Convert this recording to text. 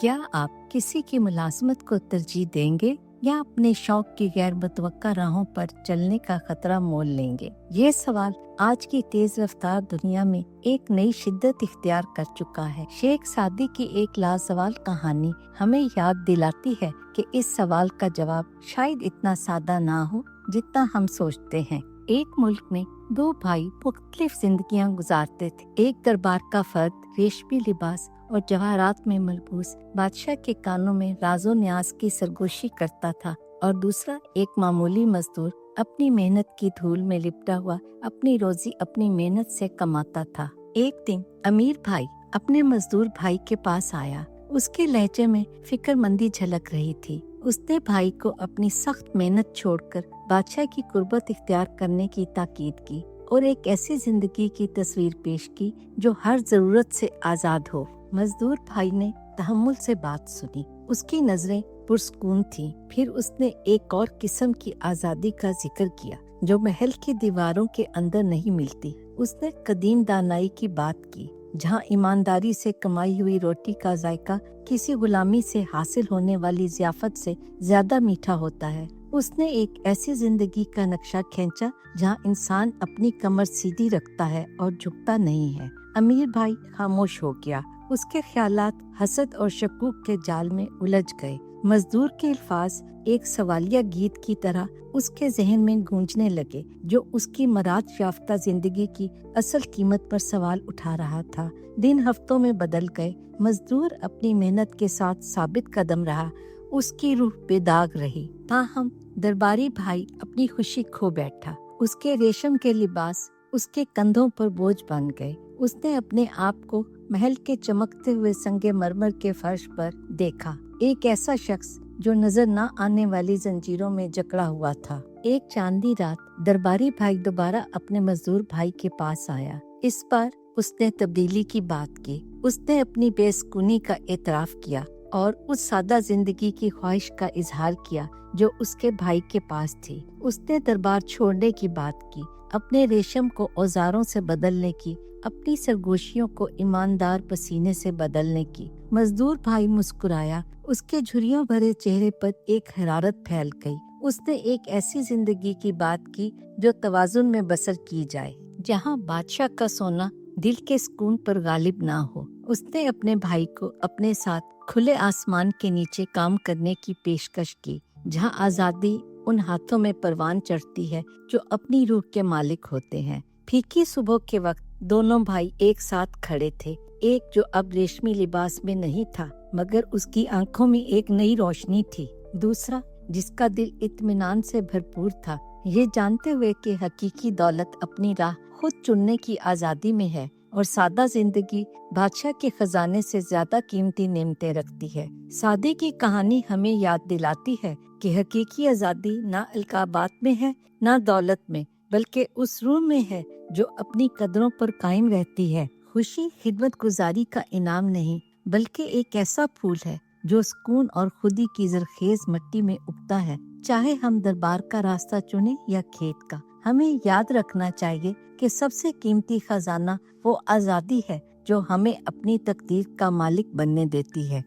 क्या आप किसी की मुलाजमत को तरजीह देंगे या अपने शौक की गैर मुतवक्का राहों पर चलने का खतरा मोल लेंगे? ये सवाल आज की तेज रफ्तार दुनिया में एक नई शिद्दत इख्तियार कर चुका है। शेख सादी की एक लाजवाब कहानी हमें याद दिलाती है कि इस सवाल का जवाब शायद इतना सादा ना हो जितना हम सोचते हैं। एक मुल्क में दो भाई मुख्तलिफ जिंदगियां गुजारते थे। एक दरबार का फर्द रेशमी लिबास और जवाहरात में मलबूस बादशाह के कानों में राजो न्याज की सरगोशी करता था, और दूसरा एक मामूली मजदूर अपनी मेहनत की धूल में लिपटा हुआ अपनी रोजी अपनी मेहनत से कमाता था। एक दिन अमीर भाई अपने मजदूर भाई के पास आया। उसके लहजे में फिक्रमंदी झलक रही थी। उसने भाई को अपनी सख्त मेहनत छोड़कर बादशाह की कुर्बत इख्तियार करने की ताकीद की और एक ऐसी जिंदगी की तस्वीर पेश की जो हर जरूरत से आजाद हो। मजदूर भाई ने तहम्मुल से बात सुनी। उसकी नजरें पुरसकून थीं। फिर उसने एक और किस्म की आजादी का जिक्र किया जो महल की दीवारों के अंदर नहीं मिलती। उसने कदीम दानाई की बात की जहाँ ईमानदारी से कमाई हुई रोटी का जायका किसी गुलामी से हासिल होने वाली ज़ियाफत से ज्यादा मीठा होता है। उसने एक ऐसी जिंदगी का नक्शा खींचा जहाँ इंसान अपनी कमर सीधी रखता है और झुकता नहीं है। अमीर भाई खामोश हो गया। उसके ख्यालात हसद और शकूक के जाल में उलझ गए। मजदूर के अल्फाज एक सवालिया गीत की तरह उसके जहन में गूंजने लगे जो उसकी मराद याफ्ता जिंदगी की असल कीमत पर सवाल उठा रहा था। दिन हफ्तों में बदल गए। मजदूर अपनी मेहनत के साथ साबित कदम रहा। उसकी रूह बेदाग रही। ताहम दरबारी भाई अपनी खुशी खो बैठा। उसके रेशम के लिबास उसके कंधों पर बोझ बन गए। उसने अपने आप को महल के चमकते हुए संगे मरमर के फर्श पर देखा, एक ऐसा शख्स जो नजर न आने वाली जंजीरों में जकड़ा हुआ था। एक चांदी रात दरबारी भाई दोबारा अपने मजदूर भाई के पास आया। इस बार उसने तब्दीली की बात की। उसने अपनी बेसुकूनी का एतराफ किया और उस सादा जिंदगी की ख्वाहिश का इजहार किया जो उसके भाई के पास थी। उसने दरबार छोड़ने की बात की, अपने रेशम को औजारों से बदलने की, अपनी सरगोशियों को ईमानदार पसीने से बदलने की। मजदूर भाई मुस्कुराया। उसके झुर्रियों भरे चेहरे पर एक हरारत फैल गई। उसने एक ऐसी जिंदगी की बात की जो तवाजुन में बसर की जाए, जहां बादशाह का सोना दिल के सुकून पर गालिब ना हो। उसने अपने भाई को अपने साथ खुले आसमान के नीचे काम करने की पेशकश की, जहां आजादी उन हाथों में परवान चढ़ती है जो अपनी रूह के मालिक होते हैं। फीकी सुबह के वक्त दोनों भाई एक साथ खड़े थे। एक जो अब रेशमी लिबास में नहीं था मगर उसकी आंखों में एक नई रोशनी थी। दूसरा जिसका दिल इत्मीनान से भरपूर था, ये जानते हुए कि हकीकी दौलत अपनी राह खुद चुनने की आजादी में है और सादा जिंदगी बादशाह के खजाने से ज्यादा कीमती नेमतें रखती है। सादे की कहानी हमें याद दिलाती है कि हकीकी आजादी ना अलकाबात में है ना दौलत में, बल्कि उस रूह में है जो अपनी कदरों पर कायम रहती है। खुशी खिदमत गुजारी का इनाम नहीं, बल्कि एक ऐसा फूल है जो सुकून और खुदी की जरखेज मिट्टी में उगता है। चाहे हम दरबार का रास्ता चुने या खेत का, हमें याद रखना चाहिए कि सबसे कीमती खजाना वो आजादी है जो हमें अपनी तकदीर का मालिक बनने देती है।